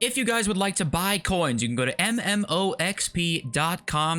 If you guys would like to buy coins, you can go to MMOXP.com.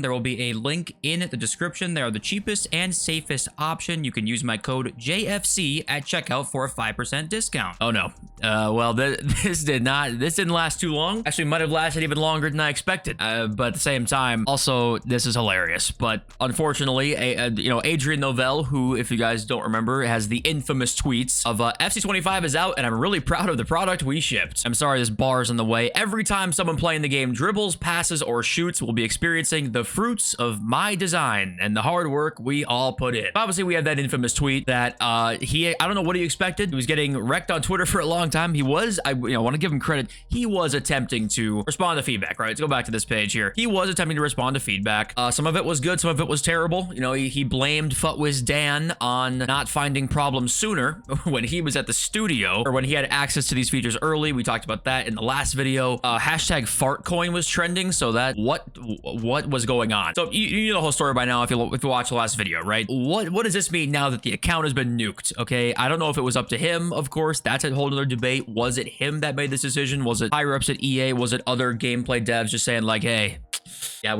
There will be a link in the description. They are the cheapest and safest option. You can use my code JFC at checkout for a 5% discount. Oh no. Well, this didn't last too long. Actually, might have lasted even longer than I expected. But at the same time, also, this is hilarious. But unfortunately, Adrian Novell, who, if you guys don't remember, has the infamous tweets of FC25 is out, and I'm really proud of the product we shipped. I'm sorry, this bar's in the way. Every time someone playing the game dribbles, passes, or shoots, we'll be experiencing the fruits of my design and the hard work we all put in. Obviously, we have that infamous tweet that I don't know what he expected. He was getting wrecked on Twitter for a long time. He was, I want to give him credit. He was attempting to respond to feedback, right? Let's go back to this page here. He was attempting to respond to feedback. Some of it was good. Some of it was terrible. He blamed Futwiz Dan on not finding problems sooner when he was at the studio, or when he had access to these features early. We talked about that in the last video. Hashtag fartcoin was trending, so that what was going on? So you know the whole story by now if you watch the last video, right? What does this mean now that the account has been nuked? Okay, I don't know if it was up to him, of course. That's a whole other debate. Was it him that made this decision? Was it higher ups at EA? Was it other gameplay devs just saying like, hey, yeah,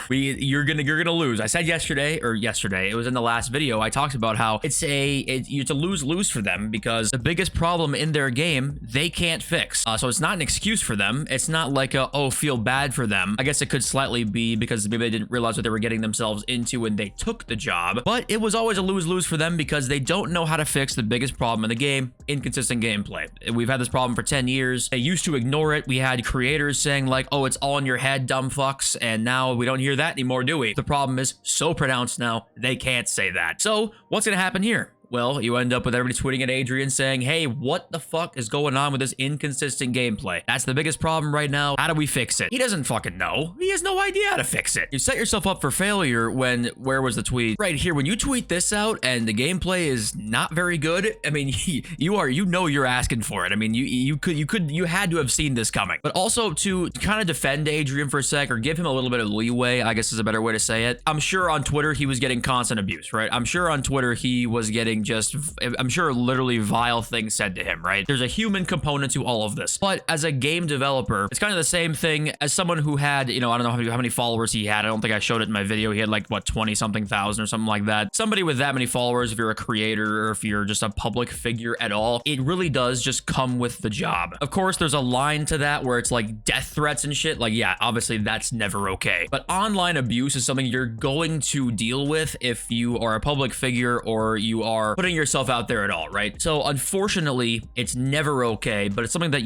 you're gonna lose. I said yesterday, it was in the last video, I talked about how it's a lose-lose for them, because the biggest problem in their game they can't fix. So it's not an excuse for them. It's not like feel bad for them. I guess it could slightly be because maybe they didn't realize what they were getting themselves into when they took the job. But it was always a lose-lose for them because they don't know how to fix the biggest problem in the game: inconsistent gameplay. We've had this problem for 10 years. They used to ignore it. We had creators saying like, oh, it's all in your head, dumb fucks, and now we don't hear that anymore, do we? The problem is so pronounced now, they can't say that. So what's gonna happen here? Well, you end up with everybody tweeting at Adrian saying, hey, what the fuck is going on with this inconsistent gameplay? That's the biggest problem right now. How do we fix it? He doesn't fucking know. He has no idea how to fix it. You set yourself up for failure when, where was the tweet? Right here, when you tweet this out and the gameplay is not very good, I mean, you're asking for it. I mean, you had to have seen this coming. But also to kind of defend Adrian for a sec, or give him a little bit of leeway, I guess is a better way to say it. I'm sure on Twitter he was getting constant abuse, right? I'm sure on Twitter he was getting I'm sure literally vile things said to him, right? There's a human component to all of this. But as a game developer, it's kind of the same thing as someone who had, I don't know how many followers he had. I don't think I showed it in my video. He had like, what, 20-something thousand or something like that. Somebody with that many followers, if you're a creator or if you're just a public figure at all, it really does just come with the job. Of course, there's a line to that where it's like death threats and shit. Like, yeah, obviously that's never okay. But online abuse is something you're going to deal with if you are a public figure or you are putting yourself out there at all, right? So unfortunately, it's never okay, but it's something that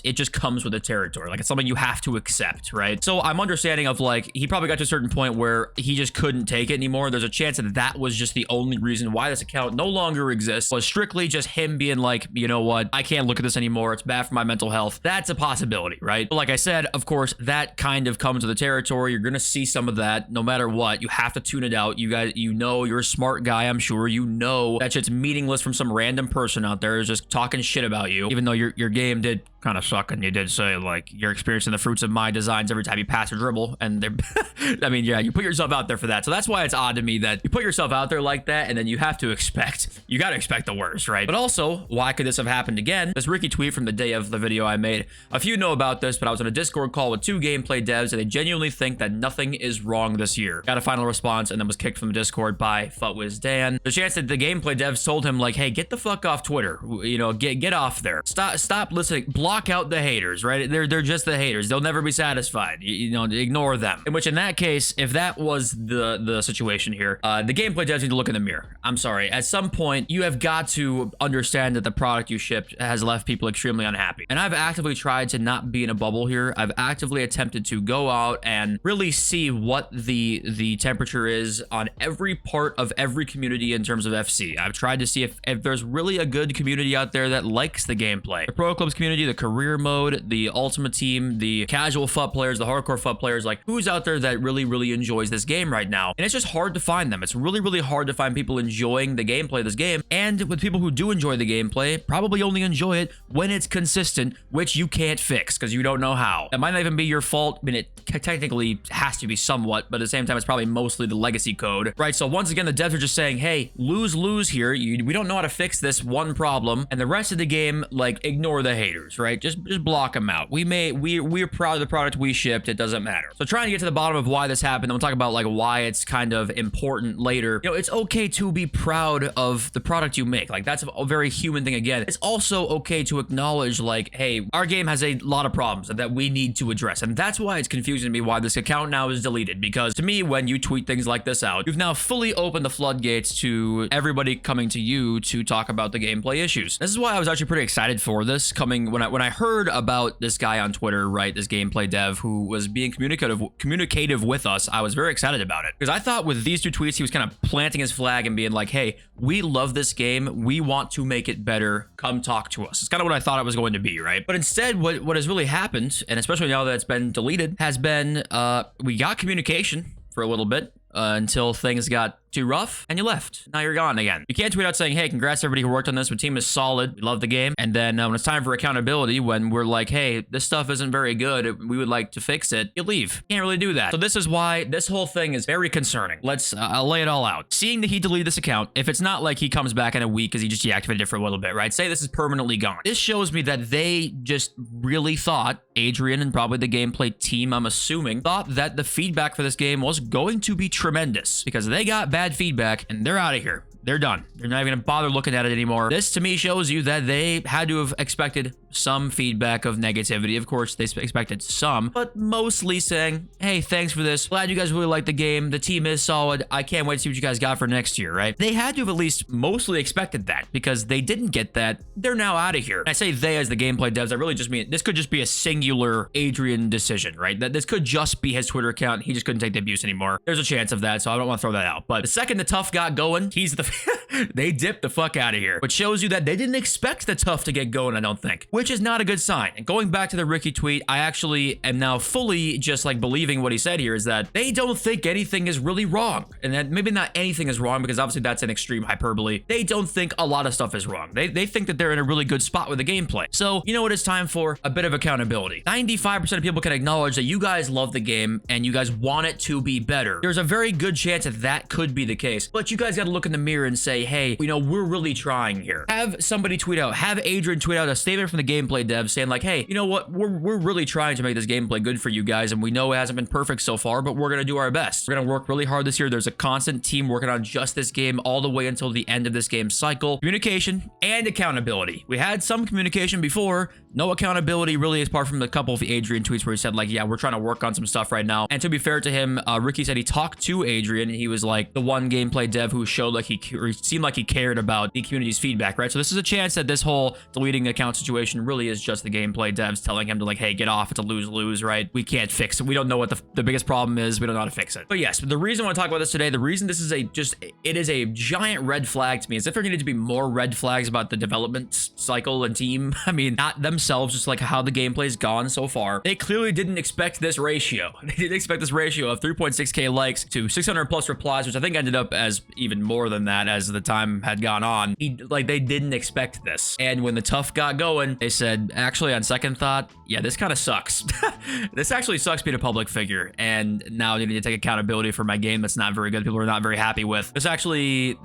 it just comes with the territory. Like, it's something you have to accept, right? So I'm understanding of like, he probably got to a certain point where he just couldn't take it anymore. There's a chance that that was just the only reason why this account no longer exists, was strictly just him being like, you know what, I can't look at this anymore. It's bad for my mental health. That's a possibility, right? But like I said, of course, that kind of comes with the territory. You're gonna see some of that no matter what. You have to tune it out. You guys, you're a smart guy, I'm sure. You know that shit's meaningless from some random person out there who's just talking shit about you, even though your game did kind of suck, and you did say like you're experiencing the fruits of my designs every time you pass or dribble, and they're I mean, yeah, you put yourself out there for that. So that's why it's odd to me that you put yourself out there like that, and then you gotta expect the worst, right? But also, why could this have happened again? This Ricky tweet from the day of the video I made. A few know about this, but I was on a Discord call with 2 gameplay devs, and they genuinely think that nothing is wrong this year. Got a final response, and then was kicked from the Discord by Futwiz Dan. The chance that the gameplay devs told him like, hey, get the fuck off Twitter, get off there, stop listening, block out the haters, right? They're just the haters. They'll never be satisfied. Ignore them. In which, in that case, if that was the situation here, the gameplay devs need to look in the mirror. I'm sorry. At some point, you have got to understand that the product you shipped has left people extremely unhappy. And I've actively tried to not be in a bubble here. I've actively attempted to go out and really see what the temperature is on every part of every community in terms of FC. I've tried to see if there's really a good community out there that likes the gameplay. The Pro Clubs community, the career mode, the Ultimate Team, the casual FUT players, the hardcore FUT players, like who's out there that really enjoys this game right now? And it's just hard to find them. It's really hard to find people enjoying the gameplay of this game. And with people who do enjoy the gameplay, probably only enjoy it when it's consistent, which you can't fix because you don't know how. It might not even be your fault. I mean, it technically has to be somewhat, but at the same time, it's probably mostly the legacy code, right? So once again, the devs are just saying, hey, lose lose here. We don't know how to fix this one problem, and the rest of the game, like, ignore the haters, right? Just block them out. We're proud of the product we shipped. It doesn't matter. So trying to get to the bottom of why this happened, then we'll talk about like why it's kind of important later. You know, it's okay to be proud of the product you make. Like, that's a very human thing. Again, it's also okay to acknowledge, like, hey, our game has a lot of problems that we need to address, and that's why it's confusing to me why this account now is deleted. Because to me, when you tweet things like this out, you've now fully opened the floodgates to everybody coming to you to talk about the gameplay issues. This is why I was actually pretty excited for this coming when I heard about this guy on Twitter, right, this gameplay dev who was being communicative with us. I was very excited about it because I thought with these two tweets he was kind of planting his flag and being like, hey, we love this game, we want to make it better, come talk to us. It's kind of what I thought it was going to be, right? But instead what has really happened, and especially now that it's been deleted, has been we got communication for a little bit until things got too rough and you left. Now you're gone again. You can't tweet out saying, hey, congrats everybody who worked on this. My team is solid. We love the game. And then when it's time for accountability, when we're like, hey, this stuff isn't very good, we would like to fix it, you leave. Can't really do that. So this is why this whole thing is very concerning. I'll lay it all out. Seeing that he deleted this account, if it's not like he comes back in a week because he just deactivated it for a little bit, right? Say this is permanently gone. This shows me that they just really thought, Adrian and probably the gameplay team, I'm assuming, thought that the feedback for this game was going to be tremendous because they got bad feedback and they're out of here. They're done. They're not even gonna bother looking at it anymore. This to me shows you that they had to have expected some feedback of negativity. Of course, they expected some, but mostly saying, hey, thanks for this. Glad you guys really like the game. The team is solid. I can't wait to see what you guys got for next year, right? They had to have at least mostly expected that because they didn't get that. They're now out of here. And I say they as the gameplay devs. I really just mean this could just be a singular Adrian decision, right? That this could just be his Twitter account. He just couldn't take the abuse anymore. There's a chance of that, so I don't want to throw that out. But the second the Tough got going, he's the they dipped the fuck out of here, which shows you that they didn't expect the Tough to get going, I don't think, which is not a good sign. And going back to the Ricky tweet, I actually am now fully just like believing what he said here is that they don't think anything is really wrong. And that maybe not anything is wrong because obviously that's an extreme hyperbole. They don't think a lot of stuff is wrong. They think that they're in a really good spot with the gameplay. So you know what it's time for? A bit of accountability. 95% of people can acknowledge that you guys love the game and you guys want it to be better. There's a very good chance that that could be the case, but you guys got to look in the mirror and say, hey, you know, we're really trying here. Have somebody tweet out, have Adrian tweet out a statement from the gameplay devs saying like, hey, you know what, we're really trying to make this gameplay good for you guys, and we know it hasn't been perfect so far, but we're gonna do our best. We're gonna work really hard this year. There's a constant team working on just this game all the way until the end of this game cycle. Communication and accountability. We had some communication before, no accountability really, apart from a couple of Adrian tweets where he said like, yeah, we're trying to work on some stuff right now. And to be fair to him, Ricky said he talked to Adrian and he was like the one gameplay dev who showed like he seemed like he cared about the community's feedback, right? So this is a chance that this whole deleting account situation really is just the gameplay devs telling him to like, hey, get off. It's a lose-lose, right? We can't fix it. We don't know what the biggest problem is. We don't know how to fix it. But yes, the reason I want to talk about this today, the reason this is it is a giant red flag to me, is if there needed to be more red flags about the development cycle and team. I mean, not themselves, just like how the gameplay's gone so far. They clearly didn't expect this ratio. They didn't expect this ratio of 3.6K likes to 600 plus replies, which I think ended up as even more than that as the time had gone on. They didn't expect this. And when the Tough got going, they said, actually, on second thought, yeah, this kind of sucks. This actually sucks being a public figure. And now I need to take accountability for my game that's not very good. People are not very happy with. This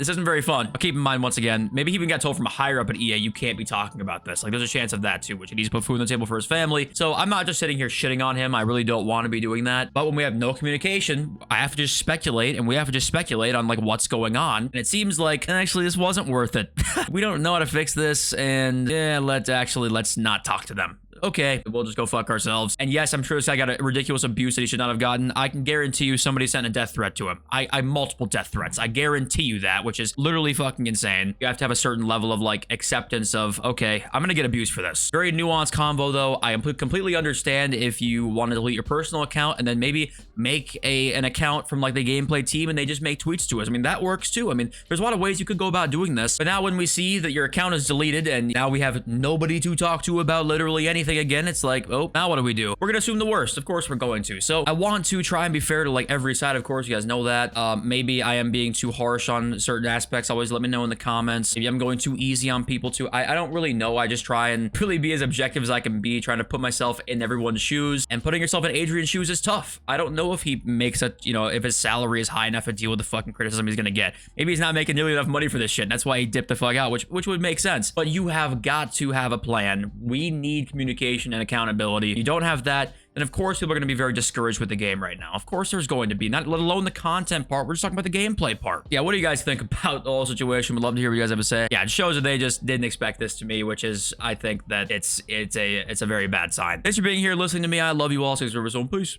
isn't very fun. But keep in mind, once again, maybe he even got told from a higher up at EA, you can't be talking about this. Like, there's a chance of that too, which he needs to put food on the table for his family. So I'm not just sitting here shitting on him. I really don't want to be doing that. But when we have no communication, I have to just speculate, and we have to just speculate on like what's going on. And it seems like, actually, this wasn't worth it. We don't know how to fix this, and yeah, let's not talk to them. Okay, we'll just go fuck ourselves. And yes, I'm sure this guy got a ridiculous abuse that he should not have gotten. I can guarantee you somebody sent a death threat to him. I multiple death threats. I guarantee you that, which is literally fucking insane. You have to have a certain level of like acceptance of, okay, I'm gonna get abused for this. Very nuanced combo though. I completely understand if you want to delete your personal account and then maybe make an account from like the gameplay team and they just make tweets to us. I mean, that works too. I mean, there's a lot of ways you could go about doing this. But now when we see that your account is deleted and now we have nobody to talk to about literally anything, anything again, it's like, oh, now what do we do? We're gonna assume the worst. Of course we're going to. So I want to try and be fair to like every side, of course. You guys know that. Maybe I am being too harsh on certain aspects. Always let me know in the comments. Maybe I'm going too easy on people too. I don't really know. I just try and really be as objective as I can be, trying to put myself in everyone's shoes. And putting yourself in Adrian's shoes is tough. I don't know if he makes a, you know, if his salary is high enough to deal with the fucking criticism he's gonna get. Maybe he's not making nearly enough money for this shit. And that's why he dipped the fuck out, which would make sense. But you have got to have a plan. We need communication and accountability. You don't have that, then of course people are going to be very discouraged with the game right now. Of course there's going to be, not let alone the content part. We're just talking about the gameplay part. Yeah, what do you guys think about the whole situation? Would love to hear what you guys have to say. Yeah, it shows that they just didn't expect this to me, which is, I think that it's a very bad sign. Thanks for being here, listening to me. I love you all. Peace.